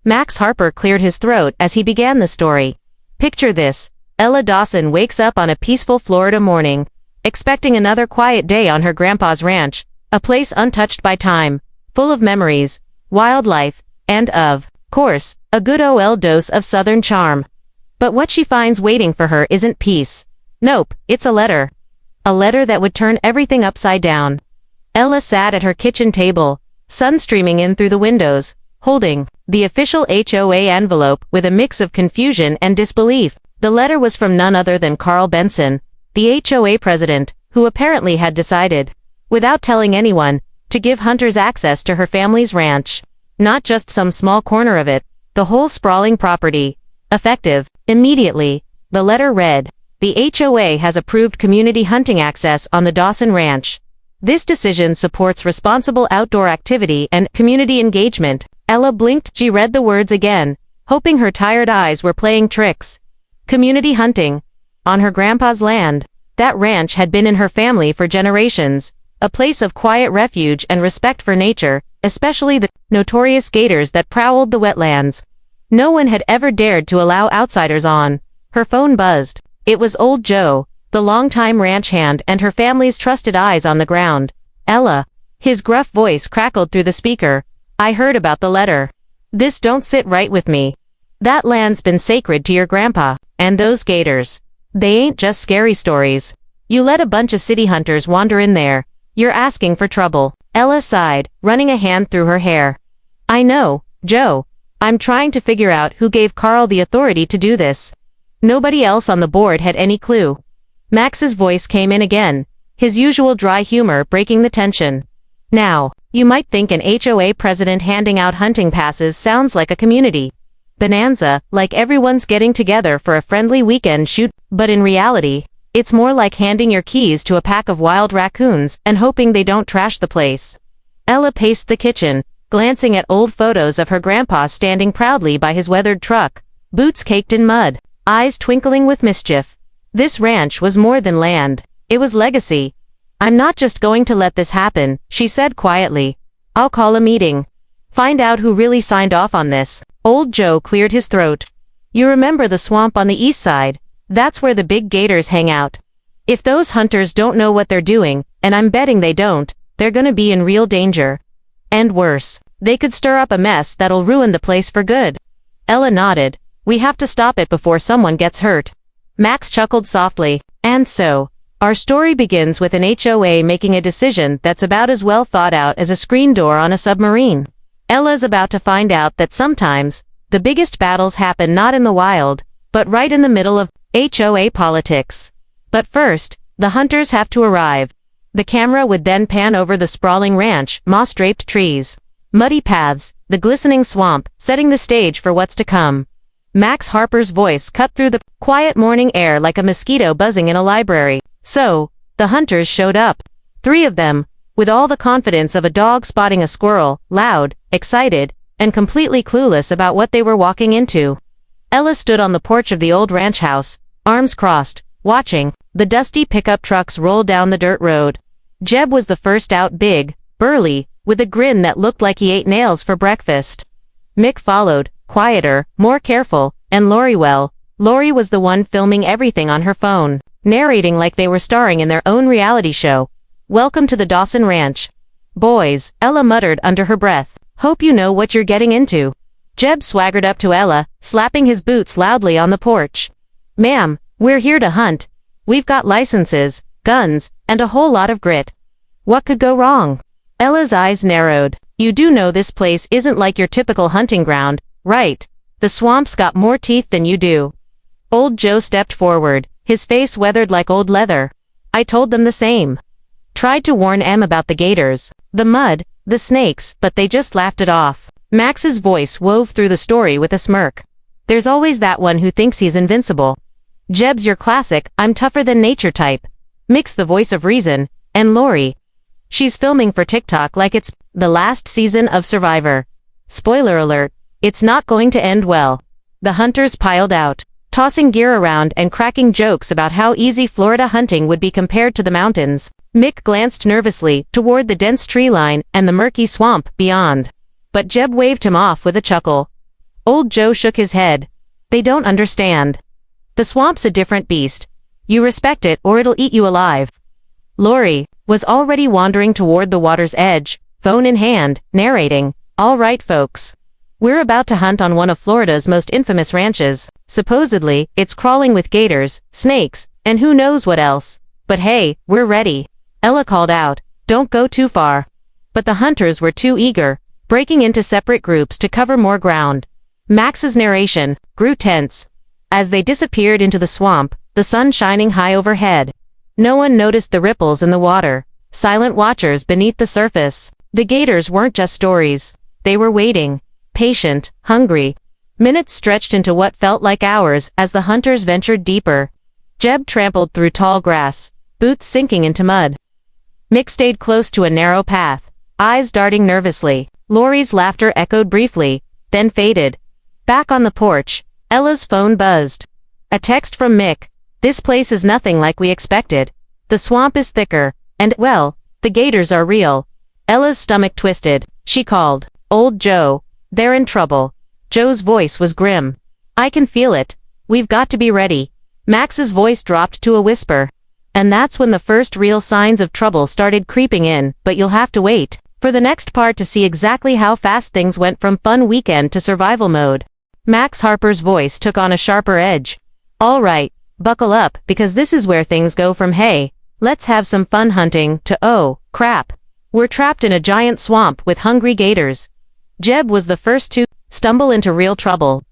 Max Harper cleared his throat as he began the story. Picture this. Ella Dawson wakes up on a peaceful Florida morning, expecting another quiet day on her grandpa's ranch, a place untouched by time, full of memories, wildlife, and of course, a good old dose of Southern charm. But what she finds waiting for her isn't peace. Nope, it's a letter. A letter that would turn everything upside down. Ella sat at her kitchen table, sun streaming in through the windows, holding the official HOA envelope with a mix of confusion and disbelief. The letter was from none other than Carl Benson, the HOA president, who apparently had decided, without telling anyone, to give hunters access to her family's ranch. Not just some small corner of it, the whole sprawling property. Effective immediately, the letter read, "The HOA has approved community hunting access on the Dawson Ranch. This decision supports responsible outdoor activity and community engagement." Ella blinked. She read the words again, hoping her tired eyes were playing tricks. Community hunting. On her grandpa's land. That ranch had been in her family for generations, a place of quiet refuge and respect for nature, especially the notorious gators that prowled the wetlands. No one had ever dared to allow outsiders on. Her phone buzzed. It was old Joe, the longtime ranch hand and her family's trusted eyes on the ground. "Ella." His gruff voice crackled through the speaker. "I heard about the letter. This don't sit right with me. That land's been sacred to your grandpa, and those gators. They ain't just scary stories. You let a bunch of city hunters wander in there. You're asking for trouble." Ella sighed, running a hand through her hair. "I know, Joe. I'm trying to figure out who gave Carl the authority to do this. Nobody else on the board had any clue." Max's voice came in again, his usual dry humor breaking the tension. "Now, you might think an HOA president handing out hunting passes sounds like a community bonanza, like everyone's getting together for a friendly weekend shoot, but in reality, it's more like handing your keys to a pack of wild raccoons and hoping they don't trash the place." Ella paced the kitchen, glancing at old photos of her grandpa standing proudly by his weathered truck, boots caked in mud, eyes twinkling with mischief. This ranch was more than land. It was legacy. "I'm not just going to let this happen," she said quietly. "I'll call a meeting. Find out who really signed off on this." Old Joe cleared his throat. "You remember the swamp on the east side? That's where the big gators hang out. If those hunters don't know what they're doing, and I'm betting they don't, they're gonna be in real danger. And worse, they could stir up a mess that'll ruin the place for good." Ella nodded. "We have to stop it before someone gets hurt." Max chuckled softly. "And so, our story begins with an HOA making a decision that's about as well thought out as a screen door on a submarine. Ella's about to find out that sometimes, the biggest battles happen not in the wild, but right in the middle of HOA politics. But first, the hunters have to arrive. The camera would then pan over the sprawling ranch, moss-draped trees, muddy paths, the glistening swamp, setting the stage for what's to come. Max Harper's voice cut through the quiet morning air like a mosquito buzzing in a library. So, the hunters showed up. 3 of them, with all the confidence of a dog spotting a squirrel, loud, excited, and completely clueless about what they were walking into. Ella stood on the porch of the old ranch house, arms crossed, watching the dusty pickup trucks roll down the dirt road. Jeb was the first out, big, burly, with a grin that looked like he ate nails for breakfast. Mick followed, quieter, more careful, and Lori was the one filming everything on her phone, narrating like they were starring in their own reality show. "Welcome to the Dawson Ranch. Boys," Ella muttered under her breath. "Hope you know what you're getting into." Jeb swaggered up to Ella, slapping his boots loudly on the porch. "Ma'am, we're here to hunt. We've got licenses, guns, and a whole lot of grit. What could go wrong?" Ella's eyes narrowed. "You do know this place isn't like your typical hunting ground, right? The swamp's got more teeth than you do." Old Joe stepped forward, his face weathered like old leather. "I told them the same. Tried to warn Em about the gators, the mud, the snakes, but they just laughed it off." Max's voice wove through the story with a smirk. "There's always that one who thinks he's invincible. Jeb's your classic, I'm tougher than nature type. Mick's the voice of reason, and Lori, she's filming for TikTok like it's the last season of Survivor. Spoiler alert, it's not going to end well." The hunters piled out, tossing gear around and cracking jokes about how easy Florida hunting would be compared to the mountains. Mick glanced nervously toward the dense tree line and the murky swamp beyond. But Jeb waved him off with a chuckle. Old Joe shook his head. They don't understand. The swamp's a different beast. You respect it or it'll eat you alive. Lori was already wandering toward the water's edge, phone in hand, narrating, "All right, folks. We're about to hunt on one of Florida's most infamous ranches. Supposedly, it's crawling with gators, snakes, and who knows what else. But hey, we're ready." Ella called out, "Don't go too far." But the hunters were too eager, breaking into separate groups to cover more ground. Max's narration grew tense. As they disappeared into the swamp, the sun shining high overhead. No one noticed the ripples in the water, silent watchers beneath the surface. The gators weren't just stories. They were waiting, patient, hungry. Minutes stretched into what felt like hours as the hunters ventured deeper. Jeb trampled through tall grass, boots sinking into mud. Mick stayed close to a narrow path, eyes darting nervously. Lori's laughter echoed briefly, then faded. Back on the porch, Ella's phone buzzed. A text from Mick. "This place is nothing like we expected. The swamp is thicker, and, well, the gators are real." Ella's stomach twisted. She called, "Old Joe. They're in trouble." Joe's voice was grim. "I can feel it. We've got to be ready." Max's voice dropped to a whisper. And that's when the first real signs of trouble started creeping in, but you'll have to wait for the next part to see exactly how fast things went from fun weekend to survival mode. Max Harper's voice took on a sharper edge. "All right, buckle up, because this is where things go from hey, let's have some fun hunting to oh, crap. We're trapped in a giant swamp with hungry gators." Jeb was the first to stumble into real trouble.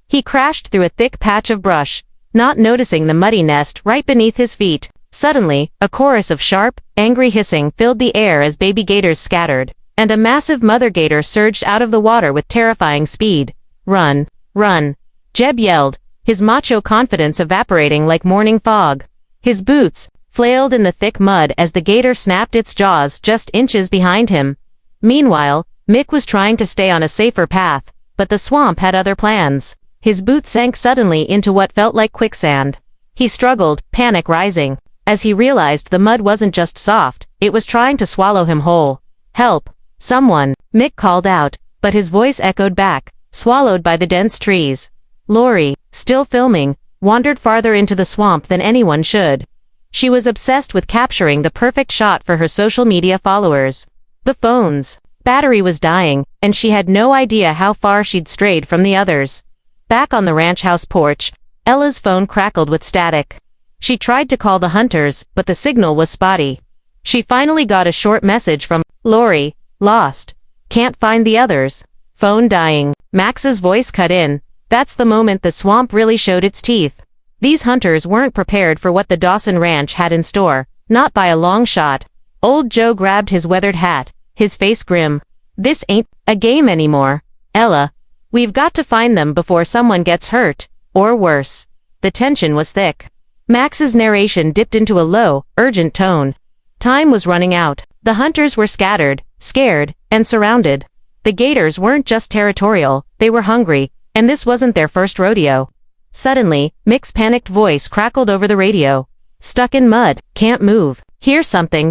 He crashed through a thick patch of brush, not noticing the muddy nest right beneath his feet. Suddenly, a chorus of sharp, angry hissing filled the air as baby gators scattered, and a massive mother gator surged out of the water with terrifying speed. "Run, run," Jeb yelled, his macho confidence evaporating like morning fog. His boots flailed in the thick mud as the gator snapped its jaws just inches behind him. Meanwhile, Mick was trying to stay on a safer path, but the swamp had other plans. His boots sank suddenly into what felt like quicksand. He struggled, panic rising, as he realized the mud wasn't just soft, it was trying to swallow him whole. "Help! Someone!" Mick called out, but his voice echoed back, swallowed by the dense trees. Lori, still filming, wandered farther into the swamp than anyone should. She was obsessed with capturing the perfect shot for her social media followers. The phone's battery was dying, and she had no idea how far she'd strayed from the others. Back on the ranch house porch, Ella's phone crackled with static. She tried to call the hunters, but the signal was spotty. She finally got a short message from Lori, "Lost. Can't find the others. Phone dying." Max's voice cut in. That's the moment the swamp really showed its teeth. These hunters weren't prepared for what the Dawson Ranch had in store, not by a long shot. Old Joe grabbed his weathered hat, his face grim. "This ain't a game anymore, Ella. We've got to find them before someone gets hurt, or worse." The tension was thick. Max's narration dipped into a low, urgent tone. Time was running out. The hunters were scattered, scared, and surrounded. The gators weren't just territorial, they were hungry, and this wasn't their first rodeo. Suddenly, Mick's panicked voice crackled over the radio. "Stuck in mud, can't move. Hear something ...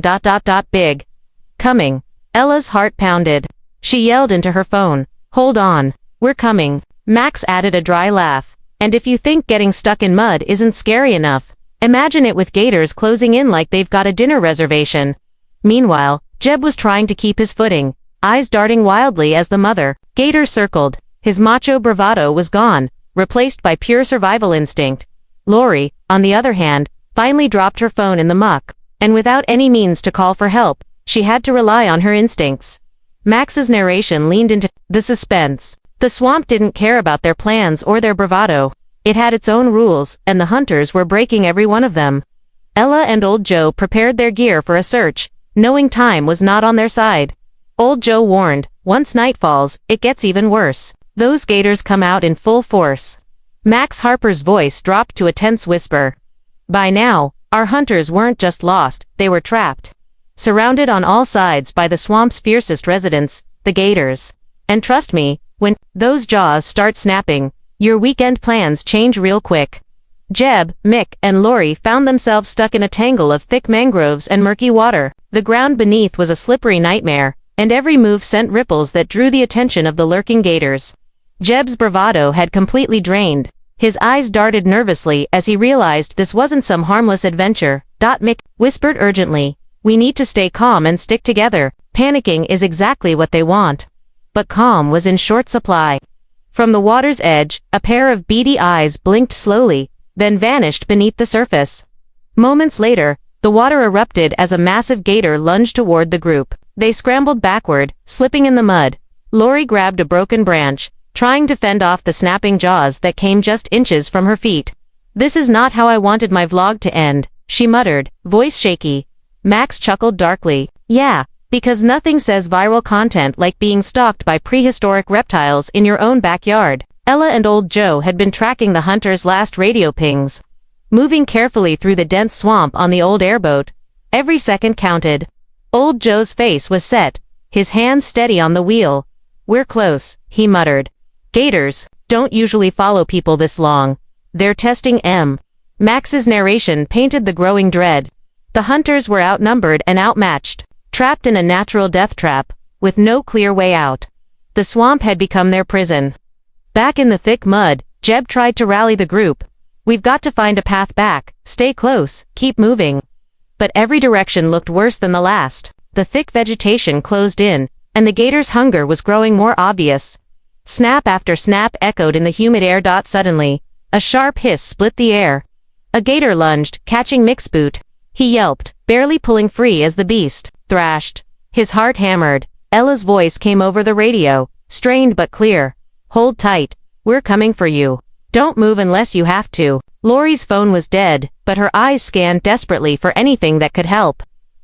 big. Coming." Ella's heart pounded. She yelled into her phone, "Hold on. We're coming." Max added a dry laugh. "And if you think getting stuck in mud isn't scary enough, imagine it with gators closing in like they've got a dinner reservation." Meanwhile, Jeb was trying to keep his footing, eyes darting wildly as the mother gator circled. His macho bravado was gone, replaced by pure survival instinct. Lori, on the other hand, finally dropped her phone in the muck, and without any means to call for help, she had to rely on her instincts. Max's narration leaned into the suspense. The swamp didn't care about their plans or their bravado. It had its own rules, and the hunters were breaking every one of them. Ella and Old Joe prepared their gear for a search, knowing time was not on their side. Old Joe warned, "Once night falls, it gets even worse. Those gators come out in full force." Max Harper's voice dropped to a tense whisper. By now, our hunters weren't just lost, they were trapped. Surrounded on all sides by the swamp's fiercest residents, the gators. And trust me, when those jaws start snapping, your weekend plans change real quick. Jeb, Mick, and Lori found themselves stuck in a tangle of thick mangroves and murky water. The ground beneath was a slippery nightmare, and every move sent ripples that drew the attention of the lurking gators. Jeb's bravado had completely drained. His eyes darted nervously as he realized this wasn't some harmless adventure. Mick whispered urgently, "We need to stay calm and stick together. Panicking is exactly what they want." But calm was in short supply. From the water's edge, a pair of beady eyes blinked slowly, then vanished beneath the surface. Moments later, the water erupted as a massive gator lunged toward the group. They scrambled backward, slipping in the mud. Lori grabbed a broken branch, trying to fend off the snapping jaws that came just inches from her feet. "This is not how I wanted my vlog to end," she muttered, voice shaky. Max chuckled darkly. "Yeah, because nothing says viral content like being stalked by prehistoric reptiles in your own backyard." Ella and Old Joe had been tracking the hunter's last radio pings. Moving carefully through the dense swamp on the old airboat, every second counted. Old Joe's face was set, his hands steady on the wheel. "We're close," he muttered. "Gators don't usually follow people this long. They're testing M." Max's narration painted the growing dread. The hunters were outnumbered and outmatched, trapped in a natural death trap, with no clear way out. The swamp had become their prison. Back in the thick mud, Jeb tried to rally the group. "We've got to find a path back, stay close, keep moving." But every direction looked worse than the last. The thick vegetation closed in, and the gator's hunger was growing more obvious. Snap after snap echoed in the humid air. Suddenly, a sharp hiss split the air. A gator lunged, catching Mick's boot. He yelped, barely pulling free as the beast thrashed. His heart hammered. Ella's voice came over the radio, strained but clear. "Hold tight. We're coming for you. Don't move unless you have to." Lori's phone was dead, but her eyes scanned desperately for anything that could help.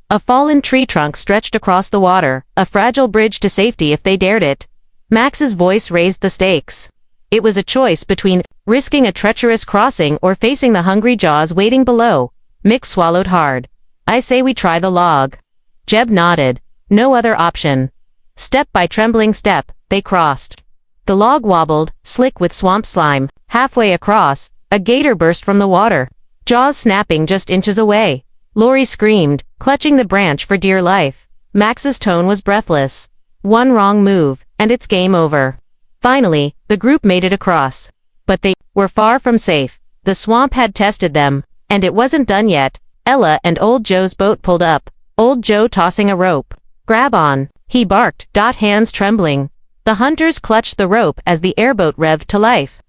A fallen tree trunk stretched across the water, a fragile bridge to safety if they dared it. Max's voice raised the stakes. It was a choice between risking a treacherous crossing or facing the hungry jaws waiting below. Mick swallowed hard. "I say we try the log." Jeb nodded. No other option. Step by trembling step, they crossed. The log wobbled, slick with swamp slime. Halfway across, a gator burst from the water, jaws snapping just inches away. Lori screamed, clutching the branch for dear life. Max's tone was breathless. One wrong move, and it's game over. Finally, the group made it across. But they were far from safe. The swamp had tested them, and it wasn't done yet. Ella and Old Joe's boat pulled up, Old Joe tossing a rope. "Grab on," he barked, hands trembling. The hunters clutched the rope as the airboat revved to life.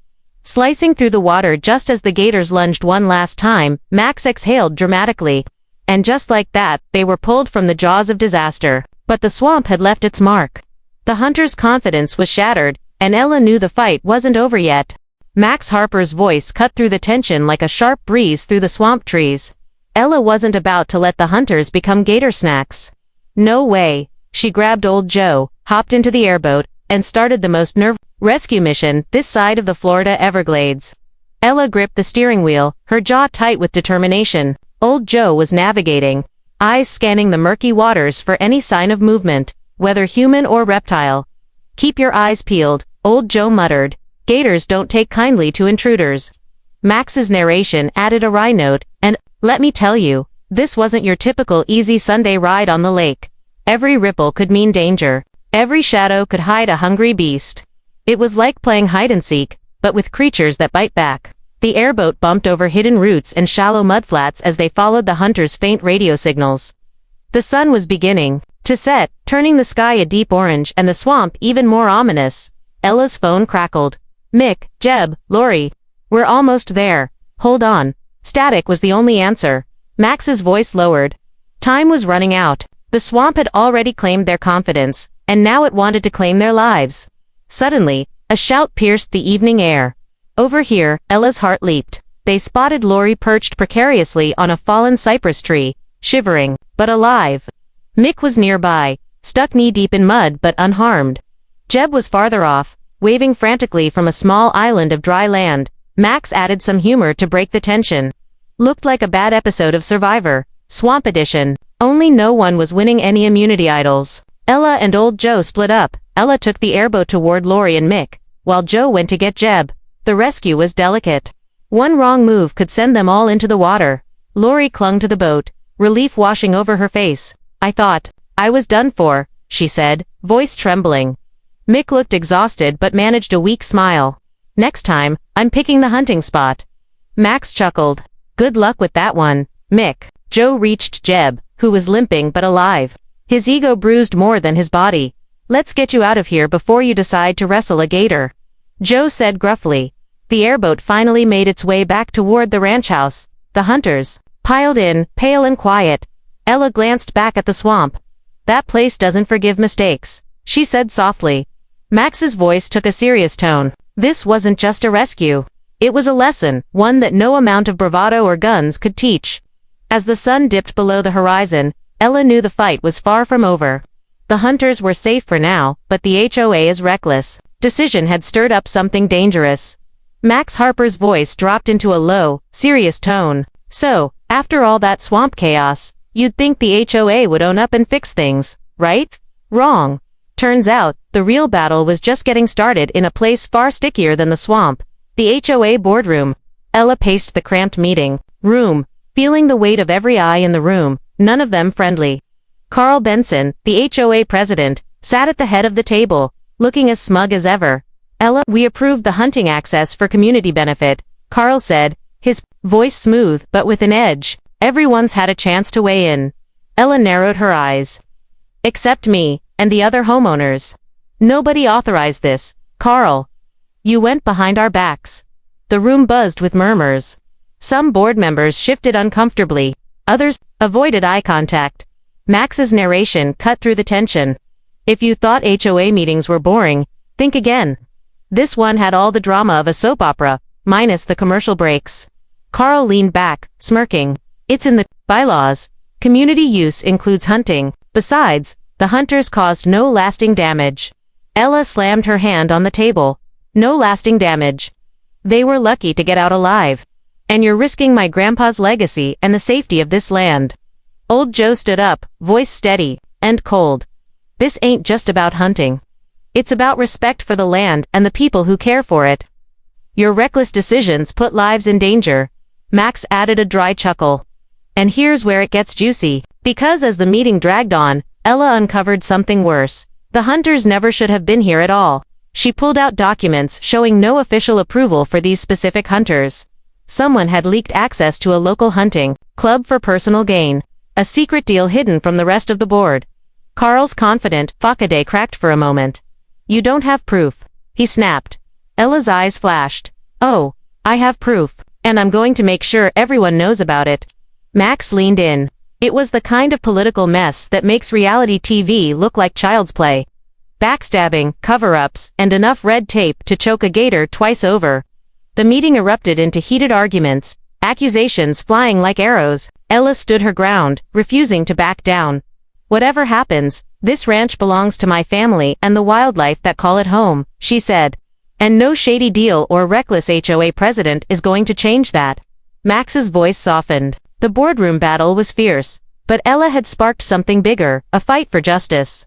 Slicing through the water just as the gators lunged one last time, Max exhaled dramatically. And just like that, they were pulled from the jaws of disaster. But the swamp had left its mark. The hunters' confidence was shattered, and Ella knew the fight wasn't over yet. Max Harper's voice cut through the tension like a sharp breeze through the swamp trees. Ella wasn't about to let the hunters become gator snacks. No way. She grabbed Old Joe, hopped into the airboat, and started the most nerve-wracking rescue mission this side of the Florida Everglades. Ella gripped the steering wheel, her jaw tight with determination. Old Joe was navigating, eyes scanning the murky waters for any sign of movement, whether human or reptile. "Keep your eyes peeled," Old Joe muttered. "Gators don't take kindly to intruders." Max's narration added a wry note, and, let me tell you, this wasn't your typical easy Sunday ride on the lake. Every ripple could mean danger. Every shadow could hide a hungry beast. It was like playing hide-and-seek, but with creatures that bite back. The airboat bumped over hidden roots and shallow mudflats as they followed the hunters' faint radio signals. The sun was beginning to set, turning the sky a deep orange and the swamp even more ominous. Ella's phone crackled. "Mick, Jeb, Lori. We're almost there. Hold on." Static was the only answer. Max's voice lowered. Time was running out. The swamp had already claimed their confidence, and now it wanted to claim their lives. Suddenly, a shout pierced the evening air. Over here, Ella's heart leaped. They spotted Lori perched precariously on a fallen cypress tree, shivering, but alive. Mick was nearby, stuck knee-deep in mud but unharmed. Jeb was farther off, waving frantically from a small island of dry land. Max added some humor to break the tension. Looked like a bad episode of Survivor, Swamp Edition, only no one was winning any immunity idols. Ella and Old Joe split up. Ella took the airboat toward Lori and Mick, while Joe went to get Jeb. The rescue was delicate. One wrong move could send them all into the water. Lori clung to the boat, relief washing over her face. "I thought I was done for," she said, voice trembling. Mick looked exhausted but managed a weak smile. Next time, I'm picking the hunting spot. Max chuckled. Good luck with that one, Mick. Joe reached Jeb, who was limping but alive. His ego bruised more than his body. Let's get you out of here before you decide to wrestle a gator, Joe said gruffly. The airboat finally made its way back toward the ranch house. The hunters piled in, pale and quiet. Ella glanced back at the swamp. That place doesn't forgive mistakes, she said softly. Max's voice took a serious tone. This wasn't just a rescue. It was a lesson, one that no amount of bravado or guns could teach. As the sun dipped below the horizon, Ella knew the fight was far from over. The hunters were safe for now, but the HOA's reckless decision had stirred up something dangerous. Max Harper's voice dropped into a low, serious tone. So, after all that swamp chaos, you'd think the HOA would own up and fix things, right? Wrong. Turns out, the real battle was just getting started in a place far stickier than the swamp. The HOA boardroom. Ella paced the cramped meeting room, feeling the weight of every eye in the room, none of them friendly. Carl Benson, the HOA president, sat at the head of the table, looking as smug as ever. Ella, we approved the hunting access for community benefit, Carl said, his voice smooth but with an edge. Everyone's had a chance to weigh in. Ella narrowed her eyes. Except me, and the other homeowners. Nobody authorized this, Carl. You went behind our backs. The room buzzed with murmurs. Some board members shifted uncomfortably. Others avoided eye contact. Max's narration cut through the tension. If you thought HOA meetings were boring, think again. This one had all the drama of a soap opera, minus the commercial breaks. Carl leaned back, smirking. It's in the bylaws. Community use includes hunting. Besides, the hunters caused no lasting damage. Ella slammed her hand on the table. No lasting damage. They were lucky to get out alive. And you're risking my grandpa's legacy and the safety of this land. Old Joe stood up, voice steady and cold. This ain't just about hunting. It's about respect for the land and the people who care for it. Your reckless decisions put lives in danger. Max added a dry chuckle. And here's where it gets juicy. Because as the meeting dragged on, Ella uncovered something worse. The hunters never should have been here at all. She pulled out documents showing no official approval for these specific hunters. Someone had leaked access to a local hunting club for personal gain. A secret deal hidden from the rest of the board. Carl's confident facade cracked for a moment. You don't have proof, he snapped. Ella's eyes flashed. Oh, I have proof, and I'm going to make sure everyone knows about it. Max leaned in. It was the kind of political mess that makes reality TV look like child's play. Backstabbing, cover-ups, and enough red tape to choke a gator twice over. The meeting erupted into heated arguments, accusations flying like arrows. Ella stood her ground, refusing to back down. Whatever happens, this ranch belongs to my family and the wildlife that call it home, she said. And no shady deal or reckless HOA president is going to change that. Max's voice softened. The boardroom battle was fierce, but Ella had sparked something bigger, a fight for justice.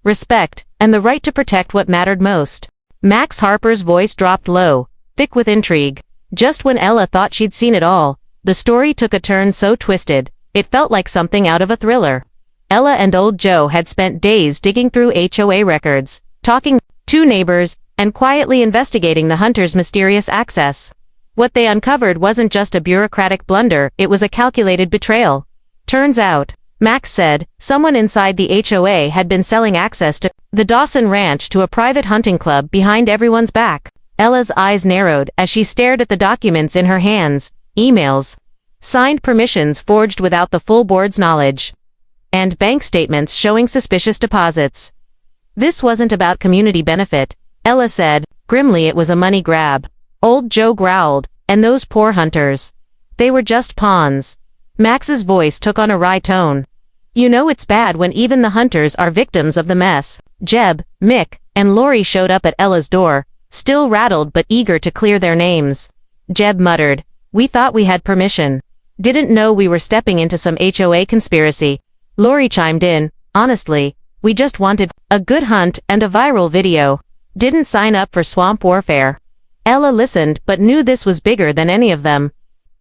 Respect, and the right to protect what mattered most. Max Harper's voice dropped low, thick with intrigue. Just when Ella thought she'd seen it all, the story took a turn so twisted, it felt like something out of a thriller. Ella and old Joe had spent days digging through HOA records, talking to neighbors, and quietly investigating the hunters' mysterious access. What they uncovered wasn't just a bureaucratic blunder, it was a calculated betrayal. Turns out, Max said, someone inside the HOA had been selling access to the Dawson Ranch to a private hunting club behind everyone's back. Ella's eyes narrowed as she stared at the documents in her hands, emails, signed permissions forged without the full board's knowledge, and bank statements showing suspicious deposits. This wasn't about community benefit, Ella said. Grimly, it was a money grab. Old Joe growled, and those poor hunters. They were just pawns. Max's voice took on a wry tone. You know it's bad when even the hunters are victims of the mess. Jeb, Mick, and Lori showed up at Ella's door, still rattled but eager to clear their names. Jeb muttered, we thought we had permission. Didn't know we were stepping into some HOA conspiracy. Lori chimed in, honestly, we just wanted a good hunt and a viral video. Didn't sign up for swamp warfare. Ella listened but knew this was bigger than any of them.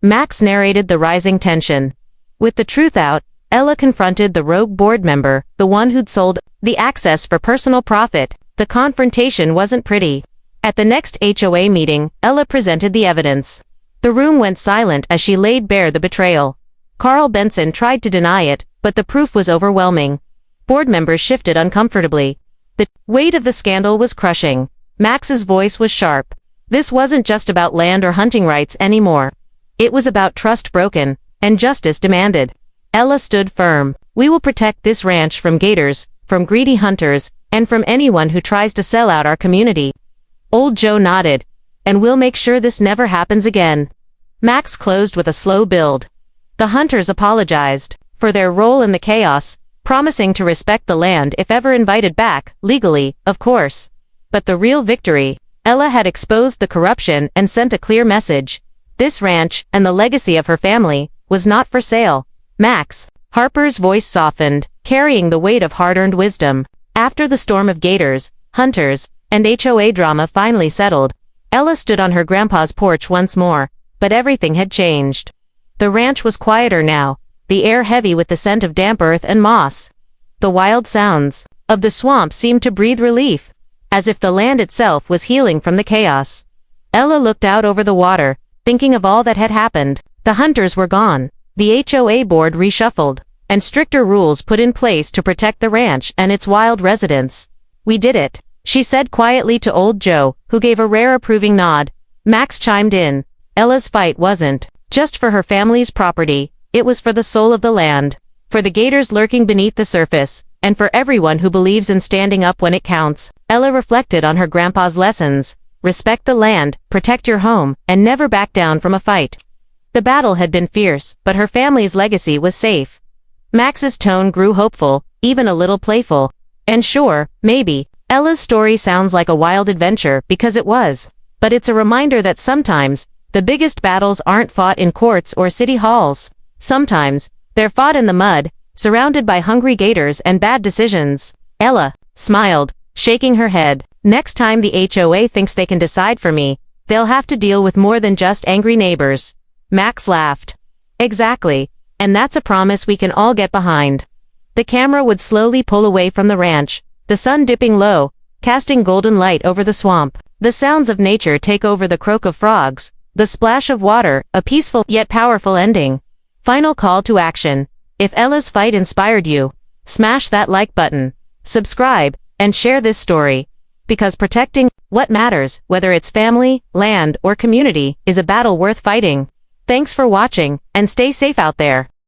Max narrated the rising tension. With the truth out, Ella confronted the rogue board member, the one who'd sold the access for personal profit. The confrontation wasn't pretty. At the next HOA meeting, Ella presented the evidence. The room went silent as she laid bare the betrayal. Carl Benson tried to deny it, but the proof was overwhelming. Board members shifted uncomfortably. The weight of the scandal was crushing. Max's voice was sharp. This wasn't just about land or hunting rights anymore. It was about trust broken, and justice demanded. Ella stood firm. We will protect this ranch from gators, from greedy hunters, and from anyone who tries to sell out our community. Old Joe nodded. And we'll make sure this never happens again. Max closed with a slow build. The hunters apologized for their role in the chaos, promising to respect the land if ever invited back, legally, of course. But the real victory, Ella had exposed the corruption and sent a clear message. This ranch, and the legacy of her family, was not for sale. Max, Harper's voice softened, carrying the weight of hard-earned wisdom. After the storm of gators, hunters, and HOA drama finally settled, Ella stood on her grandpa's porch once more, but everything had changed. The ranch was quieter now, the air heavy with the scent of damp earth and moss. The wild sounds of the swamp seemed to breathe relief, as if the land itself was healing from the chaos. Ella looked out over the water, thinking of all that had happened. The hunters were gone, the HOA board reshuffled, and stricter rules put in place to protect the ranch and its wild residents. We did it, she said quietly to old Joe, who gave a rare approving nod. Max chimed in. Ella's fight wasn't just for her family's property, it was for the soul of the land, for the gators lurking beneath the surface, and for everyone who believes in standing up when it counts. Ella reflected on her grandpa's lessons. Respect the land, protect your home, and never back down from a fight. The battle had been fierce, but her family's legacy was safe. Max's tone grew hopeful, even a little playful. And sure, maybe, Ella's story sounds like a wild adventure because it was. But it's a reminder that sometimes, the biggest battles aren't fought in courts or city halls. Sometimes, they're fought in the mud, surrounded by hungry gators and bad decisions. Ella smiled, shaking her head. Next time the HOA thinks they can decide for me, they'll have to deal with more than just angry neighbors. Max laughed. Exactly, and that's a promise we can all get behind. The camera would slowly pull away from the ranch, the sun dipping low, casting golden light over the swamp. The sounds of nature take over, the croak of frogs, the splash of water, a peaceful yet powerful ending. Final call to action. If Ella's fight inspired you, smash that like button, subscribe, and share this story. Because protecting what matters, whether it's family, land, or community, is a battle worth fighting. Thanks for watching, and stay safe out there.